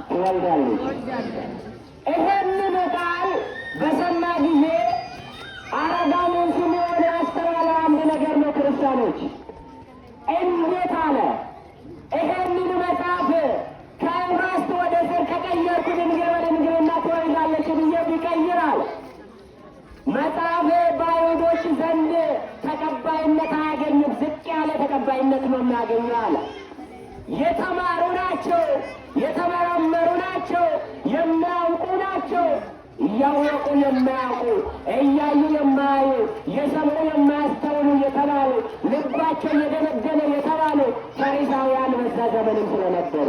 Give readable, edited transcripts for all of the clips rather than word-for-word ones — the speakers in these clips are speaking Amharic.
ትወልዳለች። ይህንን ቃል በሰማ ጊዜ አረጋዊው ስምዖን ያስተዋለ አንድ ነገር ነው። ክርስቲያኖች እንዴት አለ? ይህንን መጽሐፍ ከዕብራይስጥ ወደ ዕብር ከቀየርኩ ድንግል በድንግልና ትወልዳለች ብዬ ቢቀይር አለ መጽሐፍ በአይሁዶች ዘንድ ተቀባይነት አያገኝም። ዝቅ ያለ ተቀባይነት ነው የሚያገኘው አለ። የተማሩ ናቸው፣ የተመረመሩ ናቸው፣ የሚያውቁ ናቸው። እያወቁ የማያውቁ፣ እያዩ የማያዩ፣ የሰሙ የማያስተውሉ የተባሉ ልባቸው የደነደነ የተባሉ ፈሪሳውያን በዛ ዘመንም ስለነበሩ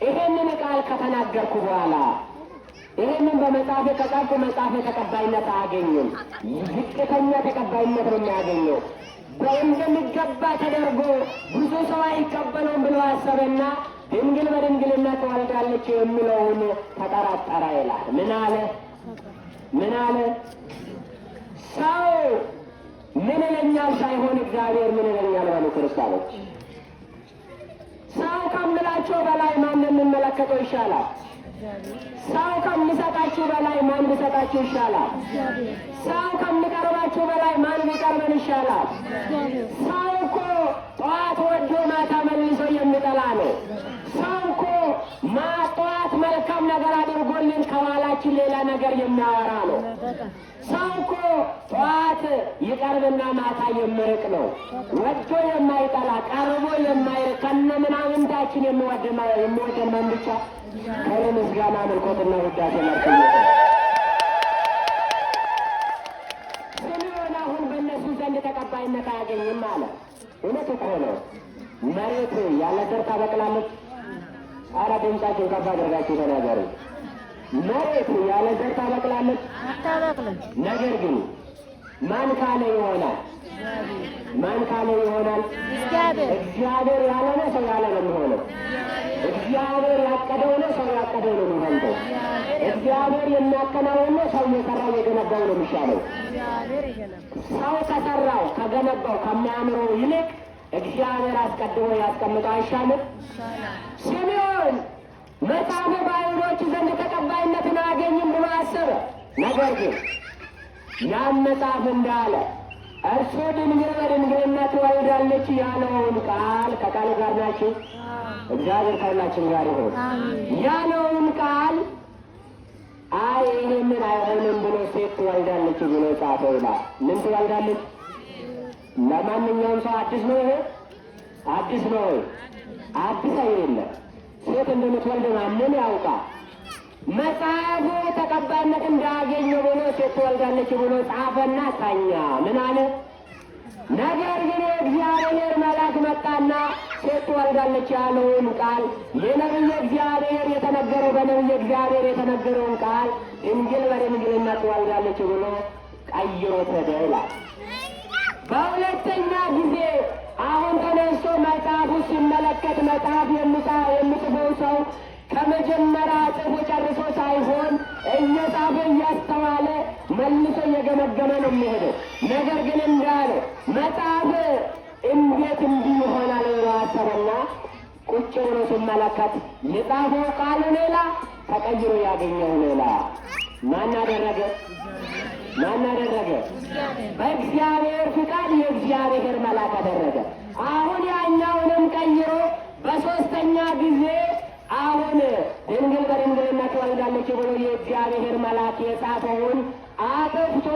ይሄንን ቃል ከተናገርኩ በኋላ ይህንን በመጽሐፍ ከጻፍኩ መጽሐፍ ተቀባይነት አያገኝም። ዝቅተኛ ተቀባይነት ነው የሚያገኘው። እንደሚገባ ተደርጎ ብዙ ሰው አይቀበለውም ብሎ አሰበና ድንግል በድንግልና ትወልዳለች የሚለውን ተጠራጠረ ይላል። ምን አለ? ሰው ምን ይለኛል ሳይሆን እግዚአብሔር ምን ይለኛል በሉ ክርስቲያኖች። ሰው ከምላቸው በላይ ማን የምንመለከተው ይሻላል? ሰው ከሚሰጣችሁ በላይ ማን ቢሰጣችሁ ይሻላል? ሰው ከሚቀርባችሁ በላይ ማን ቢቀርበን ይሻላል? ሰው እኮ ጠዋት ወዶ ማታ መልሶ የሚጠላ ነው። ሰው እኮ ጠዋት መልካም ነገር አድርጎልን ከኋላችን ሌላ ነገር የሚያወራ ነው። ሰው እኮ ጠዋት ይቀርብና ማታ የሚርቅ ነው። ወዶ የማይጠላ ቀርቦ የማይርቅ ከነ ምናምንታችን የሚወደን ማን ብቻ? ከዚህ ምስጋና ምልኮትና ውዳሴ መርክነ ስምዖን አሁን በእነሱ ዘንድ ተቀባይነት አያገኝም አለ። እውነት እኮ ነው። መሬት ያለ ዘር ታበቅላለች? አረ ድምፃችሁን ከፍ አድርጋችሁ ተናገሩ። መሬት ያለ ዘር ታበቅላለች? አታበቅልም። ነገር ግን ማን ካለ ይሆናል? ማን ካለ ይሆናል? እግዚአብሔር ያለ ነው። ሰው ያለ ነው የሚሆነው። እግዚአብሔር ያቀደው ነው። ሰው ያቀደው ነው የሚሆነው። እግዚአብሔር የሚያከናውን ነው። ሰው የሰራው የገነባው ነው የሚሻለው። ሰው ከሰራው ከገነባው ከሚያምረው ይልቅ እግዚአብሔር አስቀድሞ ያስቀምጠው አይሻልም? ስምዖን መጽሐፉ በአይሁዶች ዘንድ ተቀባይነትን አያገኝም ብሎ አሰበ። ነገር ግን ያን መጽሐፍ እንዳለ እርሱ ድንግል በድንግልና ትወልዳለች ያለውን ቃል ከቃል ጋር ናችሁ። እግዚአብሔር ከሁላችን ጋር ይሁን። ያለውን ቃል ይህንን አይሆንም ብሎ ሴት ትወልዳለች ብሎ ጻፈው ይላል። ምን ትወልዳለች? ለማንኛውም ሰው አዲስ ነው። ይሄ አዲስ ነው ወይ? አዲስ አይደለም። ሴት እንደምትወልድ ማንም ያውቃል። መጽሐፉ ተቀባይነት እንዳያገኝ ብሎ ሴት ትወልዳለች ብሎ ጻፈና ተኛ። ምን አለ? ነገር ግን የእግዚአብሔር መልአክ መጣና ሴት ትወልዳለች ያለውን ቃል የነቢየ እግዚአብሔር የተነገረው በነቢየ እግዚአብሔር የተነገረውን ቃል ድንግል በድንግልና ትወልዳለች ብሎ ቀይሮት ሄደ ይላል። በሁለተኛ ጊዜ አሁን ተነስቶ መጽሐፉ ሲመለከት መጽሐፍ የሚጽፈው ሰው ከመጀመሪያ ጽፎ ጨርሶ ሳይሆን እየጻፈ እያስተዋለ መልሶ እየገመገመ ነው የሚሄደው። ነገር ግን እንዳለ መጽሐፍ እንዴት እንዲህ ይሆናል ብሎ አሰበና ቁጭ ብሎ ሲመለከት የጻፈው ቃሉ ሌላ፣ ተቀይሮ ያገኘው ሌላ። ማን አደረገ? በእግዚአብሔር ፍቃድ የእግዚአብሔር መልአክ አደረገ። አሁን ያኛውንም ቀይሮ በሦስተኛ ጊዜ አሁን ድንግል በድንግልና ትወልዳለች ብሎ የእግዚአብሔር መልአክ የጻፈውን አጥፍቶ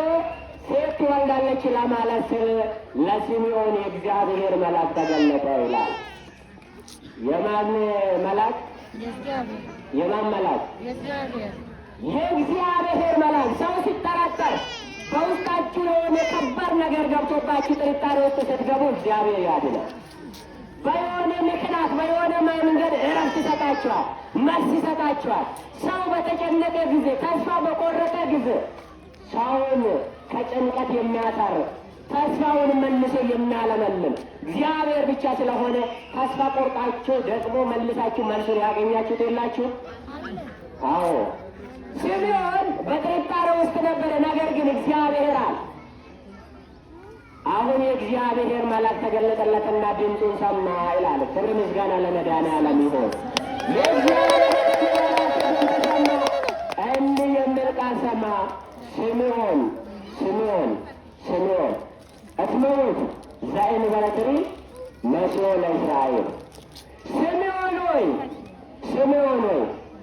ሴት ትወልዳለች ለማለት ስል ለስምዖን የእግዚአብሔር መልአክ ተገለጠ ይላል። የማን መልአክ? የማን መልአክ? የእግዚአብሔር መልአክ። ሰው ሲጠራጠር በውስጣችሁ የሆነ ከባድ ነገር ገብቶባችሁ ጥርጣሬ ውስጥ ስትገቡ እግዚአብሔር ያድናል። በየሆነ ምክንያት በየሆነ መንገድ እረፍት ይሰጣችኋል፣ መልስ ይሰጣችኋል። ሰው በተጨነቀ ጊዜ፣ ተስፋ በቆረጠ ጊዜ ሰውን ከጭንቀት የሚያሳርፍ ተስፋውን መልሶ የሚያለመልም እግዚአብሔር ብቻ ስለሆነ ተስፋ ቆርጣችሁ ደግሞ መልሳችሁ መልሱን ያገኛችሁት የላችሁ? አዎ። ስምዖን በጥርጣሬ ውስጥ ነበረ። ነገር ግን እግዚአብሔር አለ። አሁን የእግዚአብሔር መልአክ ተገለጠለትና ድምፁን ሰማ ይላል። ክብር ምስጋና ለመድኃኔዓለም ይሁን። ሆይ ስምዖን ሆይ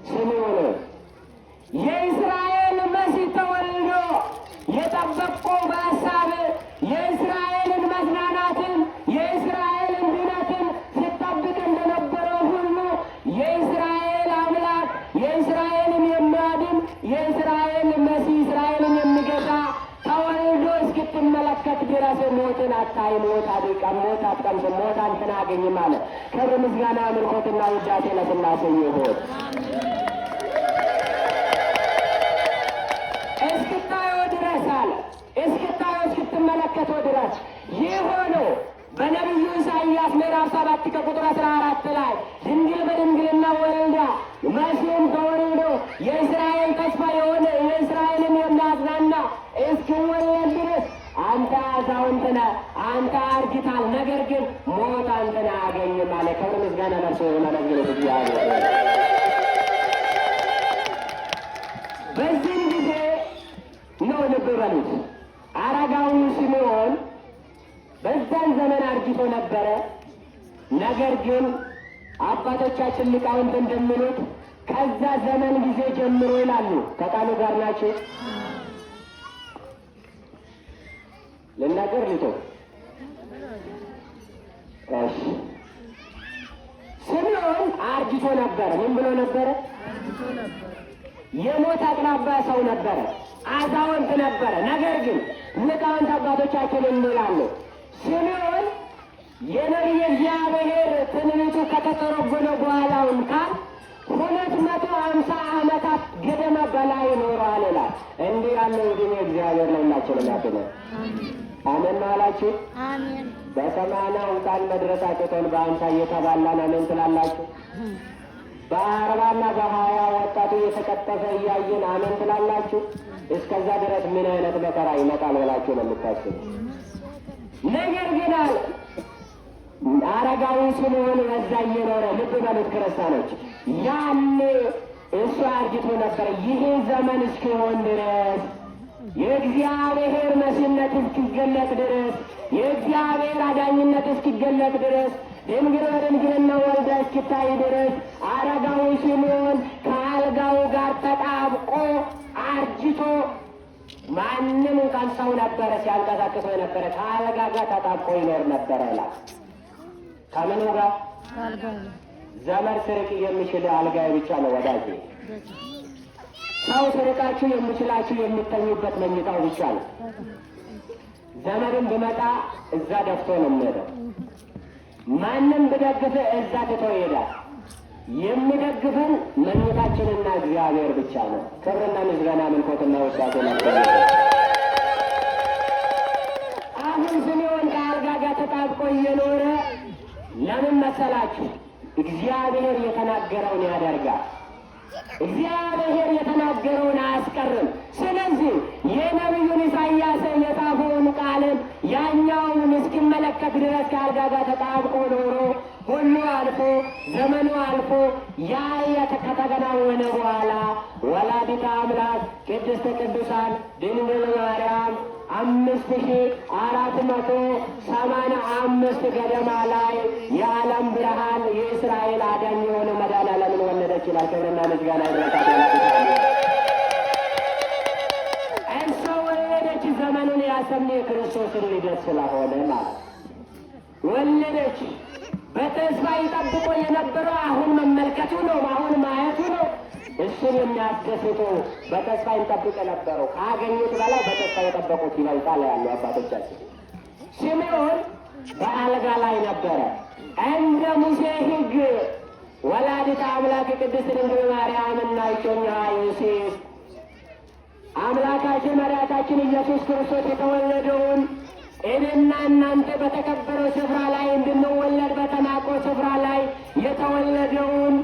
ስምዖን ሆይ የእስራኤል መሲህ ተወልዶ የጠበቅከው በሐሳብ የእስራኤልን መጽናናትን የእስራኤልን ድነትን ሲጠብቅ እንደነበረው ሁሉ የእስራኤል አምላክ የእስራኤልን የሚያድን የእስራኤል መሲህ እስራኤልን የሚገዛ ተወልዶ እስክትመለከት ድረስ ሞትን አታይም፣ ሞት አትቀምስም፣ ሞት አትቀምስም፣ ሞት አንተን አያገኝም አለ። ክብር ምስጋና አምልኮትና ውዳሴ ለሥላሴ ይሁን። እስክታየው ድረስ አለ፣ እስክታየው እስክትመለከተው ድረስ ይህ ሆኖ በነቢዩ ኢሳይያስ ምዕራፍ 7 ከቁጥር 14 ላይ ድንግል በድንግልና ወልዳ መሲህም ተወልዶ የእስራኤል ተስፋ የሆነ የእስራኤልን የሚያጽናና እስኪወለድ ድረስ አንተ አዛውንት ነህ፣ አንተ አርጅታል፣ ነገር ግን ሞት አንተን አያገኝም አለ። ክብር ምስጋና ለእርሱ ይሁን። አመስግኑት እግዚአብሔር። በዚህም ጊዜ ነው ልብ በሉት አረጋዊው ስምዖን በዛን ዘመን አርጅቶ ነበረ። ነገር ግን አባቶቻችን ሊቃውንት እንደሚሉት ከዛ ዘመን ጊዜ ጀምሮ ይላሉ። ከቃሉ ጋር ናቸው። ልናገር ልቶ እሺ፣ ስምዖን አርጅቶ ነበረ። ምን ብሎ ነበረ? የሞት አቅራቢያ ሰው ነበረ፣ አዛውንት ነበረ። ነገር ግን ሊቃውንት አባቶቻችን እንላሉ ስምዖን የነቢየ እግዚአብሔር ትንቢቱ ከተተረጎመ በኋላ እንኳን 250 ዓመታት ገደማ በላይ ኖረዋል ይላል። እንዲህ ያለው ዕድሜ እግዚአብሔር ለሁላችንም ያድነን። አሜን ነው አላችሁ? አሜን። በ80 እንኳን መድረሳቸውን በ50 እየተባላን አሜን ትላላችሁ? በ40 እና በ20 ወጣቱ እየተቀጠፈ እያየን አሜን ትላላችሁ? እስከዛ ድረስ ምን አይነት መከራ ይመጣል ብላችሁ ነው የምታስቡ? ነገር ግን አለ አረጋዊ ስምዖን በዛ እየኖረ ልብ በሉት ክርስቲያኖች፣ ያኔ እሱ አርጅቶ ነበር። ይህ ዘመን እስኪሆን ድረስ የእግዚአብሔር መሲህነት እስኪገለጥ ድረስ የእግዚአብሔር አዳኝነት እስኪገለጥ ድረስ ድንግል በድንግልና ወልዳ እስኪታይ ድረስ አረጋዊ ስምዖን ከአልጋው ጋር ተጣብቆ አርጅቶ ማንም እንኳን ሰው ነበረ ሲያንቀሳቅሰው የነበረ ከአልጋ ጋር ተጣብቆ ይኖር ነበረ ይላል። ከምኑ ጋር? ዘመድ ስርቅ የሚችል አልጋ ብቻ ነው ወዳጅ። ሰው ስርቃችሁ የሚችላችሁ የሚተኙበት መኝታው ብቻ ነው። ዘመድም ብመጣ እዛ ደፍቶ ነው የሚሄደው። ማንም ብደግፍ እዛ ትቶ ይሄዳል። የሚደግፈን መኝታችንና እግዚአብሔር ብቻ ነው። ክብርና ምስጋና ምልኮትና ውዳሴ ናቸው። አሁን ስምዖን ከአልጋ ጋር ተጣብቆ እየኖረ ለምን መሰላችሁ? እግዚአብሔር የተናገረውን ያደርጋል። እግዚአብሔር የተናገረውን አያስቀርም። ስለዚህ የነቢዩን ኢሳይያስ የጻፈውን ቃልን ያኛውን እስኪመለከት ድረስ ከአልጋ ጋር ተጣብቆ ኖሮ ሁሉ አልፎ ዘመኑ አልፎ ያ ከተከናወነ በኋላ ወላዲተ አምላክ ቅድስተ ቅዱሳን ድንግል ማርያም 5485 ገደማ ላይ የዓለም ብርሃን የእስራኤል አዳኝ የሆነ መድኃኔዓለምን ወለደች ይላል። ክብርና ምስጋና ይድረሳት። እሷ ወለደች። ዘመኑን ያሰብን የክርስቶስን ልደት ስለሆነ ማለት ወለደች። በተስፋ ይጠብቆ የነበረው አሁን መመልከቱ ነው፣ አሁን ማየቱ ነው። እሱን የሚያስደስቱ በተስፋ ይጠብቅ የነበረው ካገኙት በላይ በተስፋ የጠበቁት ይበልጣል ያሉ አባቶቻችን። ስምዖን በአልጋ ላይ ነበረ። እንደ ሙሴ ሕግ ወላዲተ አምላክ ቅድስት ድንግል ማርያምና እጮኛዋ ዮሴፍ አምላካችን መድኃኒታችን ኢየሱስ ክርስቶስ የተወለደውን እኔና እናንተ በተከበረው ስፍራ ላይ እንድንወለድ በተናቀው ስፍራ ላይ የተወለደውን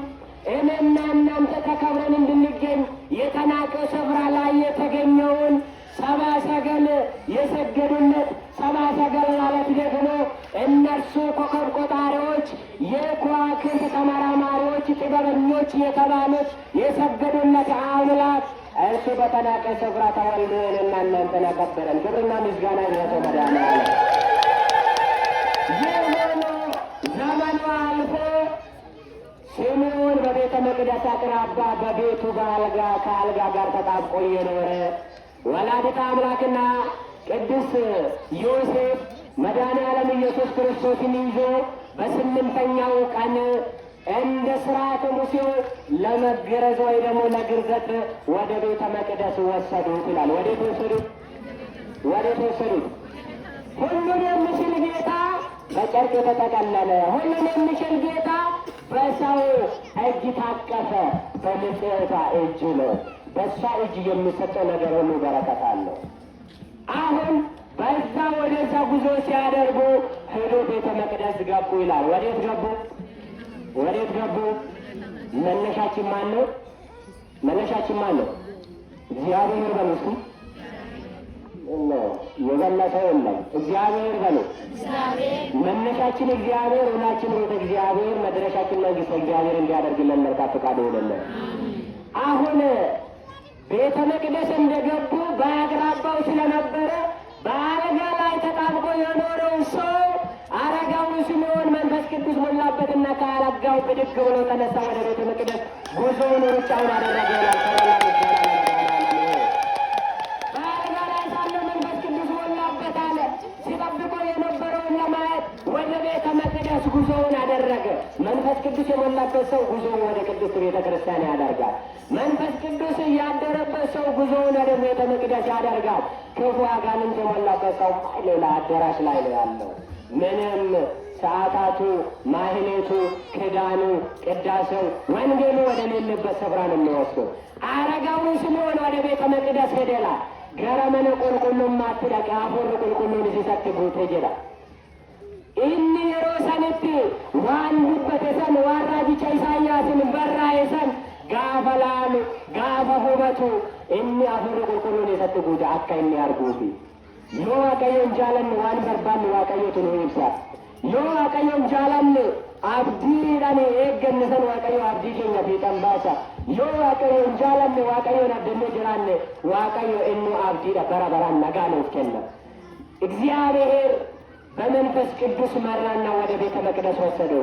እኔና እናንተ ተከብረን እንድንገኝ የተናቀ ስፍራ ላይ የተገኘውን ሰብአ ሰገል የሰገዱለት፣ ሰብአ ሰገል ማለት ደግሞ እነርሱ ኮከብ ቆጣሪዎች፣ የከዋክብት ተመራማሪዎች፣ ጥበበኞች የተባሉት የሰገዱለት አምላክ እርሱ በተናቀ ስፍራ ተወልዶ እኔና እናንተን አከበረን። ክብርና ምስጋና ይድረሰው መድኃኔዓለም። ይህ ሆኖ ዘመኑ አልፎ ስምዖን በቤተ መቅደስ አቅራቢያ በቤቱ ከአልጋ ጋር ተጣብቆ የኖረ ወላዲተ አምላክና ቅዱስ ዮሴፍ መድኃኔዓለም ኢየሱስ ክርስቶስን ይዞ በስምንተኛው ቀን እንደ ሥርዓተ ሙሴው ለመገረዝ ወይ ደግሞ ለግርዘት ወደ ቤተ መቅደስ ወሰዱት ይላል። ወዴት ወሰዱት? ወዴት ወሰዱት? ሁሉን የሚችል ጌታ በጨርቅ የተጠቀለለ፣ ሁሉን የሚችል ጌታ በሰው እጅ ታቀፈ። በንጽሕቷ እጅ ነው። በእሷ እጅ የሚሰጠው ነገር ሁሉ በረከት አለው። አሁን በዛ ወደዛ ጉዞ ሲያደርጉ ሄዶ ቤተ መቅደስ ገቡ ይላል። ወዴት ገቡ? ወዴት ገቡ? መነሻችን ማን ነው? መነሻችን ማን ነው? እግዚአብሔር በሉ እስኪ። የበለጠ የለም። እግዚአብሔር በሉ። መነሻችን እግዚአብሔር፣ ሁላችን ቤተ እግዚአብሔር፣ መድረሻችን መንግሥተ እግዚአብሔር እንዲያደርግልን መልካም ፈቃዱ ይሁንልን። አሁን ቤተ መቅደስ እንደገቡ በአቅራቢያው ስለነበረ በአልጋ ላይ ተጣብቆ የኖረው ሰው አረጋዊ ስምዖን መንፈስ ቅዱስ ሞላበትና ከአልጋው ብድግ ብሎ ተነሳ። ወደ ቤተ መቅደስ ጉዞውን ሩጫውን አደረገ ይላል። በአልጋ ላይ ሳለ መንፈስ ቅዱስ ሞላበት አለ። ሲጠብቆ የነበረውን ለማየት ወደ ቤተ መቅደስ ጉዞውን አደረገ። መንፈስ ቅዱስ የሞላበት ሰው ጉዞውን ወደ ቅድስት ቤተ ክርስቲያን ያደርጋል። መንፈስ ቅዱስ ያደረበት ሰው ጉዞውን ወደ ቤተ መቅደስ ያደርጋል። ክፉ አጋንንት የሞላበት ሰው ሌላ አዳራሽ ላይ ነው ያለው። ምንም ሰዓታቱ፣ ማህሌቱ፣ ክዳኑ፣ ቅዳሴው፣ ወንጌሉ ወደ ሌለበት ስፍራ ነው የሚወስደው። አረጋዊ ስምዖን ወደ ቤተ መቅደስ ሄደላ ገረመነ ቁልቁሉም አትደቅ አፎር ቁልቁሉን ሲሰትጉት ሄጀላ ኢኒ የሮሰንት ዋን ዱበቴሰን ዋራጅቻ ኢሳያስን በራ የሰን ጋፈ ላሉ ጋፈ ሁበቱ እኒ አፎር ቁልቁሉን የሰትጉት አካ እኒ አርጉፊ yoo waaqayyoon jaalanne waan barbaanne waaqayyotu nu ibsa. yoo waaqayyoon jaalanne abdiidhaan eegganne san waaqayyo abdii keenya fiixan baasa. yoo waaqayyoon jaalanne waaqayyoon abdannee jiraanne waaqayyo inni abdiidha bara baraan nagaa nuuf kenna. እግዚአብሔር በመንፈስ ቅዱስ መራና ወደ ቤተ መቅደስ ወሰደው።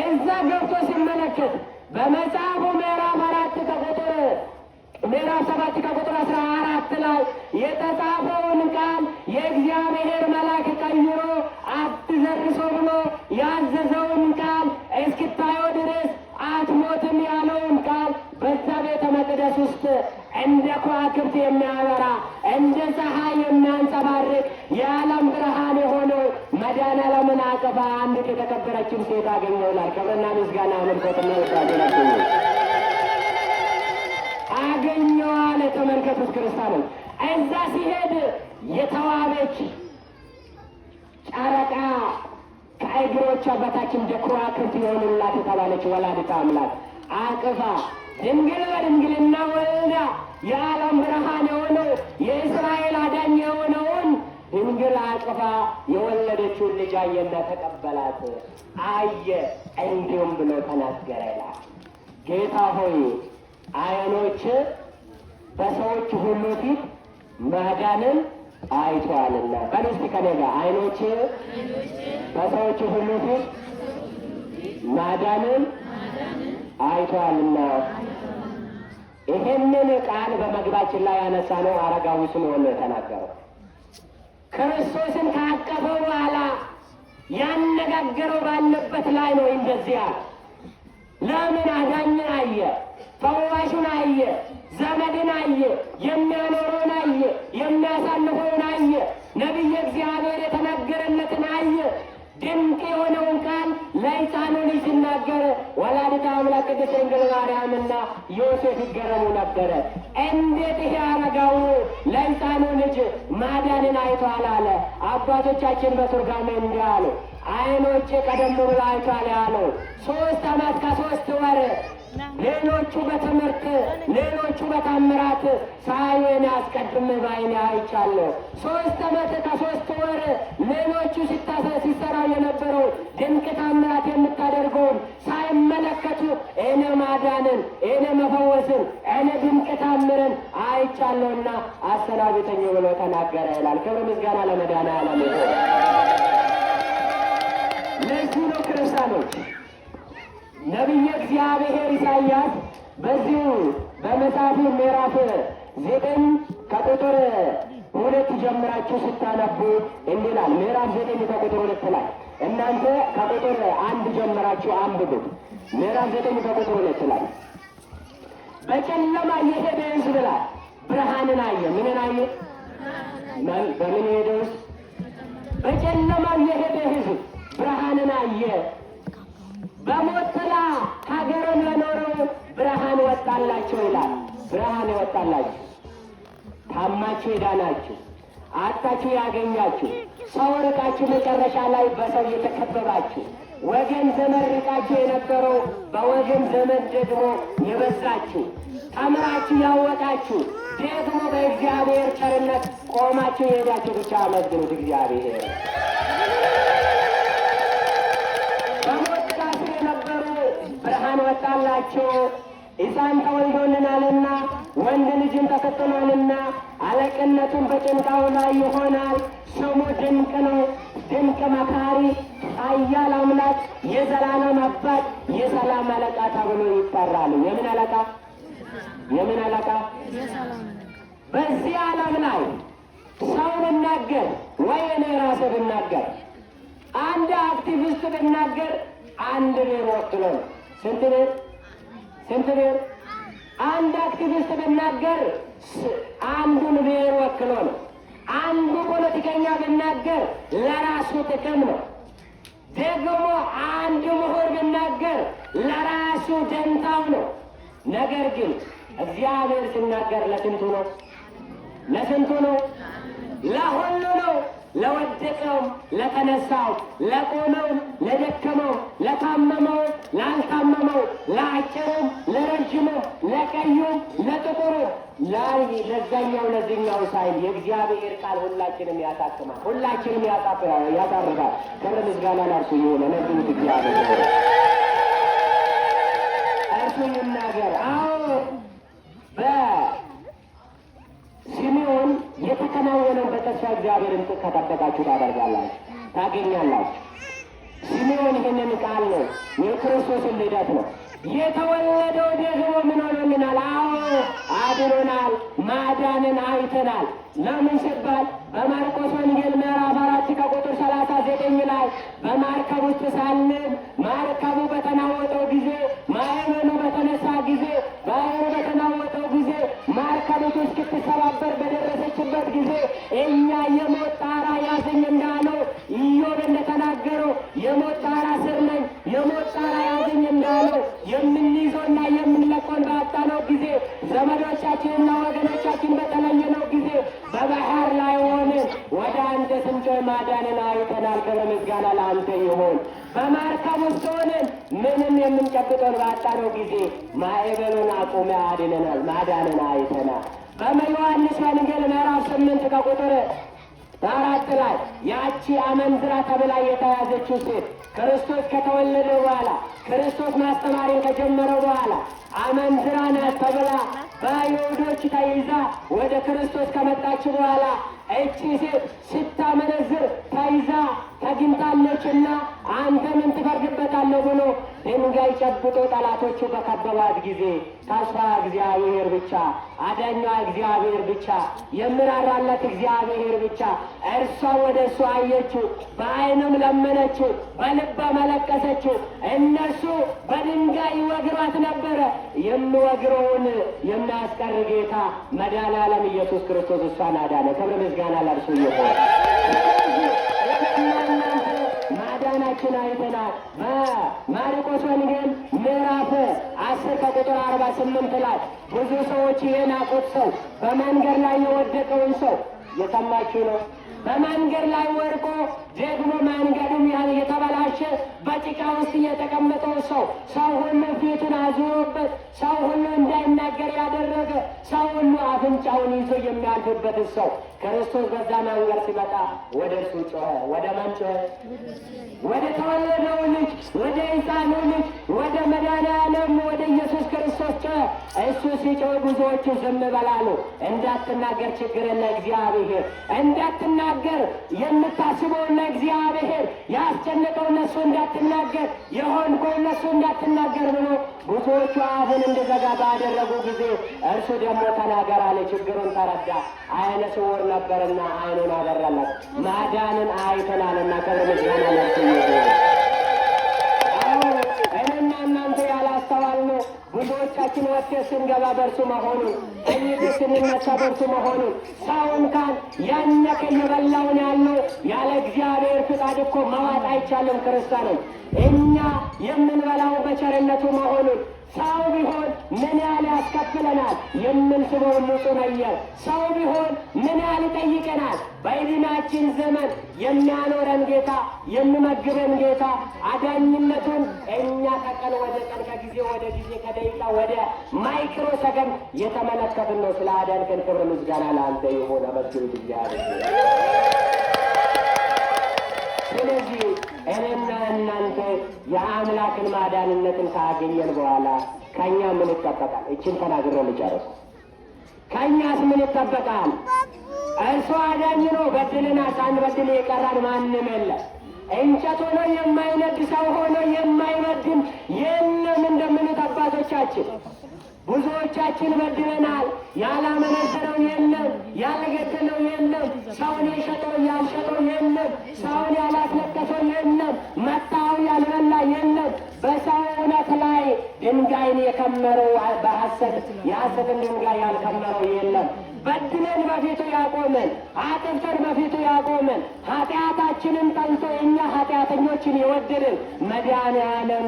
እዛ ገብቶ ሲመለከት በመጽሐፉ ምዕራፍ 7 ከቁጥር 14 ላይ የተጻፈውን ቃል የእግዚአብሔር መልአክ ቀይሮ አትዘርሶ ብሎ ያዘዘውን ቃል እስክታየው ድረስ አትሞትም ያለውን ቃል በዛ ቤተ መቅደስ ውስጥ እንደ ከዋክብት የሚያበራ እንደ ፀሐይ የሚያንጸባርቅ የዓለም ብርሃን የሆነው መድኃኔዓለምን አቅፋ አንዲት የተከበረችን ሴት አገኘውላል። ክብርና ምስጋና አምልኮትና ውዳሴ አገኘዋል። የተመልከቱት ክርስቲያኖች እዛ ሲሄድ የተዋበች ጨረቃ ከእግሮቿ በታች እንደ ከዋክብት የሆኑላት የተባለች ወላዲተ አምላክ አቅፋ ድንግል በድንግልና ወልዳ የዓለም ብርሃን የሆነው የእስራኤል አዳኝ የሆነውን ድንግል አቅፋ የወለደችውን ልጅ አየና ተቀበላት። አየ እንዲሁም ብሎ ተናገረ ይላል። ጌታ ሆይ ዓይኖች በሰዎች ሁሉ ፊት ማዳንን አይቷልና። በልስቲ ከኔ ጋር ዓይኖች በሰዎች ሁሉ ፊት ማዳንን አይቷልና። ይህንን ቃል በመግባችን ላይ ያነሳ ነው አረጋዊ ስምዖን ነው የተናገረው። ክርስቶስን ካቀፈው በኋላ ያነጋገረው ባለበት ላይ ነው እንደዚያ። ለምን አዳኝን አየ፣ ፈዋሹን አየ፣ ዘመድን አየ፣ የሚያኖረውን አየ፣ የሚያሳልፈውን አየ፣ ነቢየ እግዚአብሔር የተናገረለትን አየ። ድንቅ የሆነውን ቃል ለሕፃኑ ልጅ ሲናገር ወላዲተ አምላክ ቅድስት ድንግል ማርያምና ዮሴፍ ይገረሙ ነበረ። እንዴት ይሄ አረጋዊ ለሕፃኑ ልጅ ማዳንን አይቷል አለ። አባቶቻችን በትርጓሜ እንዲህ አሉ። ዓይኖቼ ቀደም ብሎ አይቷል ያለው 3 ዓመት ከ3 ወር ሌሎቹ በትምህርት ሌሎቹ በታምራት ሳይሆን አስቀድሜ ባይኔ አይቻለሁ። 3 ዓመት ከ3 ወር ሌሎቹ ሲሰራ የነበረው ድንቅ ታምራት የምታደርገውን ሳይመለከቱ እኔ ማዳንን፣ እኔ መፈወስን፣ እኔ ድንቅ ታምርን አይቻለሁና አሰናብተኝ ብሎ ተናገረ ይላል። ክብር ምስጋና ለመድኃኔዓለም ይሁን። ለዚህ ነው ክርስቲያኖች ነቢየ እግዚአብሔር ኢሳይያስ በዚሁ በመጽሐፉ ምዕራፍ 9 ከቁጥር 2 ጀምራችሁ ስታነቡ እንዲህ ይላል። ምዕራፍ 9 ከቁጥር 2 ላይ እናንተ ከቁጥር 1 ጀምራችሁ አንብቡት። ምዕራፍ 9 ከቁጥር 2 ላይ በጨለማ የሄደ ሕዝብ ላይ ብርሃንን አየ። ምንን አየ? በምን ሄደ ውስጥ? በጨለማ የሄደ ሕዝብ ብርሃንን አየ። በሞት ጥላ ሀገርን ለኖረው ብርሃን ወጣላቸው ይላል። ብርሃን ወጣላችሁ። ታማችሁ የዳናችሁ፣ አጣችሁ ያገኛችሁ፣ ሰው ርቃችሁ መጨረሻ ላይ በሰው የተከበባችሁ፣ ወገን ዘመን ርቃችሁ የነበረው በወገን ዘመን ደግሞ የበዛችሁ፣ ተምራችሁ ያወቃችሁ፣ ደግሞ በእግዚአብሔር ቸርነት ቆማችሁ የሄዳችሁ ብቻ አመስግኑት እግዚአብሔር። በሞት ጥላ ስር የነበሩ ብርሃን ወጣላቸው። ሕፃን ተወልዶልናልና ወንድ ልጅን ተሰጥቶናልና አለቅነቱን በጭንቃው ላይ ይሆናል። ስሙ ድንቅ ነው፣ ድንቅ መካሪ፣ ኃያል አምላክ፣ የዘላለም አባት፣ የሰላም አለቃ ተብሎ ይጠራሉ። የምን አለቃ? የምን አለቃ? በዚህ ዓለም ላይ ሰው ብናገር ወይ እኔ ራሴ ብናገር፣ አንድ አክቲቪስት ብናገር አንድ ብሔር ወክሎ ነው። ስንት ብሔር? ስንት ብሔር? አንድ አክቲቪስት ብናገር አንዱን ብሔር ወክሎ ነው። አንዱ ፖለቲከኛ ብናገር ለራሱ ጥቅም ነው። ደግሞ አንድ ምሁር ብናገር ለራሱ ደንታው ነው። ነገር ግን እግዚአብሔር ሲናገር ለስንቱ ነው? ለስንቱ ነው? ለሁሉ ነው። ለወደቀው፣ ለተነሳው፣ ለቆመው፣ ለደከመው፣ ለታመመው፣ ላልታመመው፣ ለአጭሩም፣ ለረጅሙም፣ ለቀዩም፣ ለጥቁሩም፣ ለዛኛው ለዚኛው ሳይል የእግዚአብሔር ቃል ሁላችንም ያሳክማል፣ ሁላችንም ያሳርጋል። ክብር ምስጋና ለእርሱ ይሁን። ነቢዩት እግዚአብሔር እርሱ ይናገር። አዎ በሲምዖን የተከናወነው በተስፋ እግዚአብሔርን ከጠበቃችሁ ታደርጋላችሁ፣ ታገኛላችሁ። ሲምዖን ይህንን ቃል ነው፣ የክርስቶስን ልደት ነው። የተወለደው ደግሞ ምን ሆኖልናል? አዎ አድኖናል፣ ማዳንን አይተናል። ለምን ሲባል በማርቆስ ወንጌል ምዕራፍ 4 ከቁጥር 39 ላይ በማርከብ ውስጥ ሳለን ማርከቡ በተናወጠው ጊዜ፣ ማዕበሉ በተነሳ ጊዜ፣ ባህሩ በተናወጠው ጊዜ፣ ማርከቢቱ እስክትሰባበር በደረሰችበት ጊዜ እኛ የሞት ጣራ ያዘኝ እንዳለው ኢዮብ እንደተናገረው የሞት ጣራ ስር ነኝ፣ የሞት ጣራ ያዘኝ እንዳለው የምንይዘውና የምንለቀውን ባጣነው ጊዜ፣ ዘመዶቻችንና ወገኖቻችን በተለየነው ጊዜ በባህር ላይ ሆነን ወደ አንተ ስንጮህ ማዳንን አይተናል። ክብር ምስጋና ለአንተ ይሁን። በማርከብ ውስጥ ሆነን ምንም የምንጨብጠውን ባጣነው ጊዜ ማዕበሉን አቁመ አድነናል፣ ማዳንን አይተናል። በዮሐንስ ወንጌል ምዕራፍ 8 ከቁጥር 4 ላይ ያቺ አመንዝራ ተብላ የተያዘችው ሴት ክርስቶስ ከተወለደ በኋላ ክርስቶስ ማስተማሪን ከጀመረው በኋላ አመንዝራ ናት ተብላ በአይሁዶች ተይዛ ወደ ክርስቶስ ከመጣች በኋላ እቺ ሴት ስታመነዝር ተይዛ ተግኝታለችና አንተ ምን ትፈርድበታለህ ብሎ ድንጋይ ጨብጦ ጠላቶቹ በከበባት ጊዜ ተስፋ እግዚአብሔር ብቻ፣ አዳኟ እግዚአብሔር ብቻ፣ የምራራለት እግዚአብሔር ብቻ። እርሷ ወደ እሱ አየችው፣ በዓይንም ለመነችው፣ በልባ መለቀሰችው። እነርሱ በድንጋይ ይወግሯት ነበረ። የሚወግረውን የሚያስቀር ጌታ መድኃኔዓለም ኢየሱስ ክርስቶስ እሷን አዳነ። ክብር ምስጋና ለእርሱ ይሁን። ማዳናችን አይተናል። በማርቆስ ወንጌል ምዕራፍ 10 ከቁጥር 48 ላይ ብዙ ሰዎች የናቁት ሰው፣ በመንገድ ላይ የወደቀውን ሰው የሰማችሁ ነው። በመንገድ ላይ ወድቆ ደግሞ መንገዱም የተበላሸ በጭቃ ውስጥ የተቀመጠው ሰው፣ ሰው ሁሉ ፊቱን አዙሮበት፣ ሰው ሁሉ እንዳይናገር ያደረገ፣ ሰው ሁሉ አፍንጫውን ይዞ የሚያልፍበት ሰው ክርስቶስ በዛ መንገድ ሲመጣ ወደ እርሱ ጮኸ። ወደ ማን ጮኸ? ወደ ተወለደው ልጅ፣ ወደ ሕፃኑ ልጅ፣ ወደ መድኃኔዓለም ወደ ኢየሱስ ክርስቶስ ጮኸ። እሱ ሲጮህ ብዙዎቹ ዝም በላሉ። እንዳትናገር ችግርን ለእግዚአብሔር እንዳትናገር፣ የምታስበውን ለእግዚአብሔር፣ ያስጨነቀው እነሱ እንዳትናገር፣ የሆንከው እነሱ እንዳትናገር ብሎ ብዙዎቹ አፉን እንዲዘጋ ባደረጉ ጊዜ እርሱ ደግሞ ተናገር አለ። ችግሩን ተረዳ። ዓይነ ስውር ነበርና ዓይኑን አበራለት። ማዳንን አይተናልና ክብር ምስጋና ለእርሱ ይሁን። እኔና እናንተ ያላስተዋልነው ብዙዎቻችን ወጥተን ስንገባ በእርሱ መሆኑን፣ ተኝተን ስንነሳ በእርሱ መሆኑን፣ ሰው እንኳን ያነከ እየበላውን ያለው ያለ እግዚአብሔር ፍቃድ እኮ መዋጥ አይቻልም። ክርስቲያኖች እኛ የምንበላው በቸርነቱ መሆኑን ሰው ቢሆን ምን ያህል ያስከፍለናል? የምንስበው ንጹሕ አየር ሰው ቢሆን ምን ያህል ይጠይቀናል? በዕድሜያችን ዘመን የሚያኖረን ጌታ፣ የሚመግበን ጌታ አዳኝነቱን እኛ ከቀን ወደ ቀን፣ ከጊዜ ወደ ጊዜ፣ ከደቂቃ ወደ ማይክሮ ሰከንድ የተመለከትን ነው። ስለ አዳንከን ክብር ምስጋና ለአንተ ይሁን። አመስግኑት እግዚአብሔር። ስለዚህ እኔና እናንተ የአምላክን ማዳንነትን ካገኘን በኋላ ከእኛ ምን ይጠበቃል? እችን ተናግሮ ልጨርስ። ከእኛስ ምን ይጠበቃል? እርሱ አዳኝ ነው። በድልና ሳንበድል የቀረን ማንም የለም። እንጨት ሆኖ የማይነድ ሰው ሆኖ የማይበድል የለም እንደምሉት አባቶቻችን። ብዙዎቻችን በድለናል። ያላመነዘረው የለም፣ ያልገደለው የለም፣ ሰውን የሸጠው ያልሸጠው የለም፣ ሰውን ያላስለቀሰው የለም፣ መታው ያልበላ የለም። በሰው እውነት ላይ ድንጋይን የከመረው በሐሰት የሐሰትን ድንጋይ ያልከመረው የለም። በድለን በፊቱ ያቆመን፣ አጥፍተን በፊቱ ያቆመን፣ ኃጢአታችንን ጠልቶ እኛ ኃጢአተኞችን የወደድን መድኃኔዓለም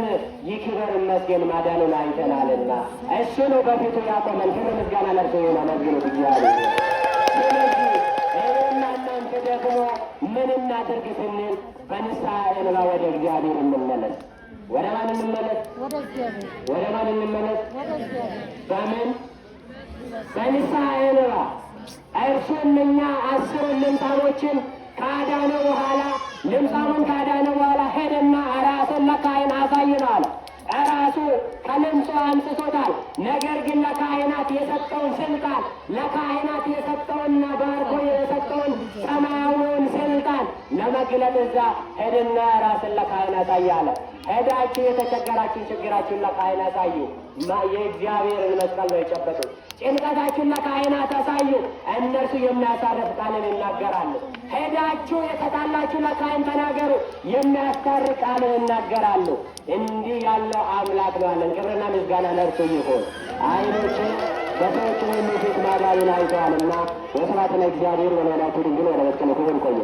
ይክበር ይመስገን ማዳኑን አይተናልና እሱ ነው በፊቱ ያቆመን። ክብር ምስጋና ለእርሱ ይሁን። አመስግኑት እግዚአብሔር። ስለዚህ እኔና እናንተ ደግሞ ምን እናድርግ ስንል በንስሐ እንባ ወደ እግዚአብሔር እንመለስ። ወደ ማን እንመለስ? ወደ ማን እንመለስ? በምን? በንስሐ እንባ። እርሱ እነኛ 10 ልምጻሞችን ካዳነ በኋላ ልምጻሙን ካዳነ በኋላ ሄደና ራሱን ለካህን አሳየን አለ። ራሱ ከልምጹ አንስቶታል። ነገር ግን ለካህናት የሰጠውን ስልጣን ለካህናት የሰጠውንና ባርኮ የሰጠውን ሰማያዊውን ስልጣን ለመግለጥ እዛ ሄድና ራስን ለካህን አሳያለ። ሄዳችሁ የተቸገራችሁን ችግራችሁን ለካህን አሳዩ። የእግዚአብሔርን መስቀል ነው የጨበጡት። ጭንቀታችሁን ለካህናት አሳዩ። እነርሱ የሚያሳርፍ ቃልን ይናገራሉ። ሄዳችሁ የተጣላችሁ ለካህን ተናገሩ። የሚያስታርቅ ቃልን ይናገራሉ። እንዲህ ያለው አምላክ ነው አለን። ክብርና ምስጋና ለእርሱ ይሁን። ዓይኖችን በሰዎች ሁሉ ፊት ማዳኑን አይተዋልና ወስብሐት ለእግዚአብሔር ወለወላዲቱ ድንግል ወለመስቀሉ ክቡር። ይቆዩ።